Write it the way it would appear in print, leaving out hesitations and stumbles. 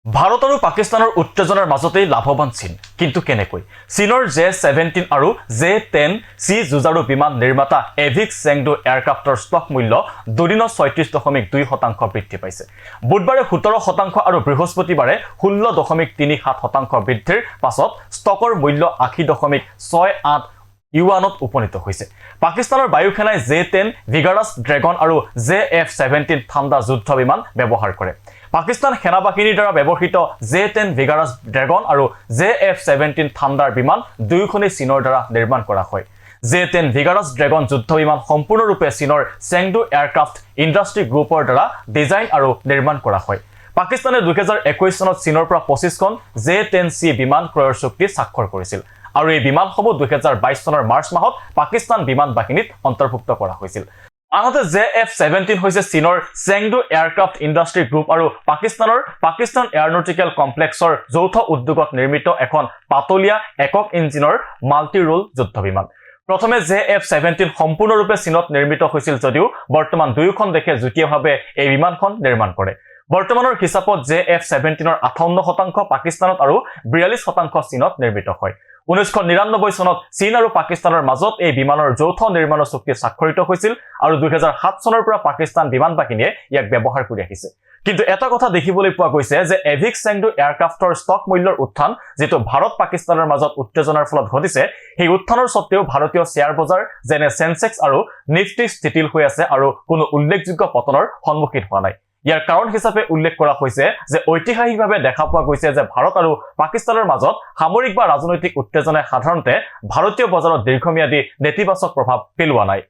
ভাৰত আৰু পাকিস্তানৰ উত্তেজনাৰ মাজতেই লাভৱান চীন কিন্তু কেনেকৈ চীনৰ J-17 আৰু J-10 চি যুঁজাৰু বিমান নিৰ্মাতা এভিক চেংডু এয়াৰক্ৰাফ্টৰ ষ্টক মূল্য দুদিনত ৩৬.২% বৃদ্ধি পাইছে বুধবাৰে ১৭% আৰু বৃহস্পতিবাৰে ১৬.৩৭% বৃদ্ধিৰ পাছত ষ্টকৰ মূল্য ৮০.৬৮ ইউৱানত উপনীত হৈছে পাকিস্তানৰ বায়ুসেনাই J-10 ভিগাৰাছ ড্ৰেগন আৰু J-F-17 ঠাণ্ডা যুদ্ধ বিমান ব্যৱহাৰ কৰে পাকিস্তান সেনাবাহিনীৰ দ্বাৰা ব্যৱহৃত J-10 ভিগাৰাছ ড্ৰেগন আৰু J-F-17 ঠাণ্ডাৰ বিমান দুয়োখনেই চীনৰ দ্বাৰা নিৰ্মাণ কৰা হয় J-10 ভিগাৰাছ ড্ৰেগন যুদ্ধ বিমান সম্পূৰ্ণৰূপে চীনৰ চেংডু এয়াৰক্ৰাফ্ট ইণ্ডাষ্ট্ৰী গ্ৰুপৰ দ্বাৰা ডিজাইন আৰু নিৰ্মাণ কৰা হয় পাকিস্তানে ২০২১ চনত চীনৰ পৰা ২৫খন J-10C বিমান ক্ৰয়ৰ চুক্তি স্বাক্ষৰ কৰিছিল আৰু এই বিমানসমূহ ২০২২ চনৰ মাৰ্চ মাহত পাকিস্তান বিমান বাহিনীত অন্তৰ্ভুক্ত কৰা হৈছিল আনহাতে J-F-17 হৈছে চীনৰ চেংডু এয়াৰক্ৰাফ্ট ইণ্ডাষ্ট্ৰী গ্ৰুপ আৰু পাকিস্তান এয়াৰনটিকেল কমপ্লেক্সৰ যৌথ উদ্যোগত নিৰ্মিত এখন পাতলীয়া একক ইঞ্জিনৰ মাল্টি ৰোল যুদ্ধ বিমান প্ৰথমে J-F-17 সম্পূৰ্ণৰূপে চীনত নিৰ্মিত হৈছিল যদিও বৰ্তমান দুয়োখন দেশে যুটীয়াভাৱে এই বিমানখন নিৰ্মাণ কৰে বৰ্তমানৰ হিচাপত J-F-17ৰ ৫৮% পাকিস্তানত আৰু ৪২% চীনত নিৰ্মিত হয় ১৯৯৯ চনত চীন আৰু পাকিস্তানৰ মাজত এই বিমানৰ যৌথ নিৰ্মাণৰ চুক্তি স্বাক্ষৰিত হৈছিল আৰু ২০০৭ চনৰ পৰা পাকিস্তান বিমান বাহিনীয়ে ইয়াক ব্যৱহাৰ কৰি আহিছে কিন্তু এটা কথা দেখিবলৈ পোৱা গৈছে যে এভিক চেংডু এয়াৰক্ৰাফ্টৰ ষ্টক মূল্যৰ উত্থান যেটো ভাৰত পাকিস্তানৰ মাজত উত্তেজনাৰ ফলত ঘটিছে সেই উত্থানৰ সত্ত্বেও ভাৰতীয় শেয়াৰ বজাৰ যেনে সেনসেক্স আৰু নিফটি স্থিতিল হৈ আছে আৰু কোনো উল্লেখযোগ্য পতনৰ সন্মুখীন হোৱা নাই ইয়াৰ কাৰণ হিচাপে উল্লেখ কৰা হৈছে যে ঐতিহাসিকভাৱে দেখা পোৱা গৈছে যে ভাৰত আৰু পাকিস্তানৰ মাজত সামৰিক বা ৰাজনৈতিক উত্তেজনাই সাধাৰণতে ভাৰতীয় বজাৰত দীৰ্ঘম্যাদী নেতিবাচক প্ৰভাৱ পেলোৱা নাই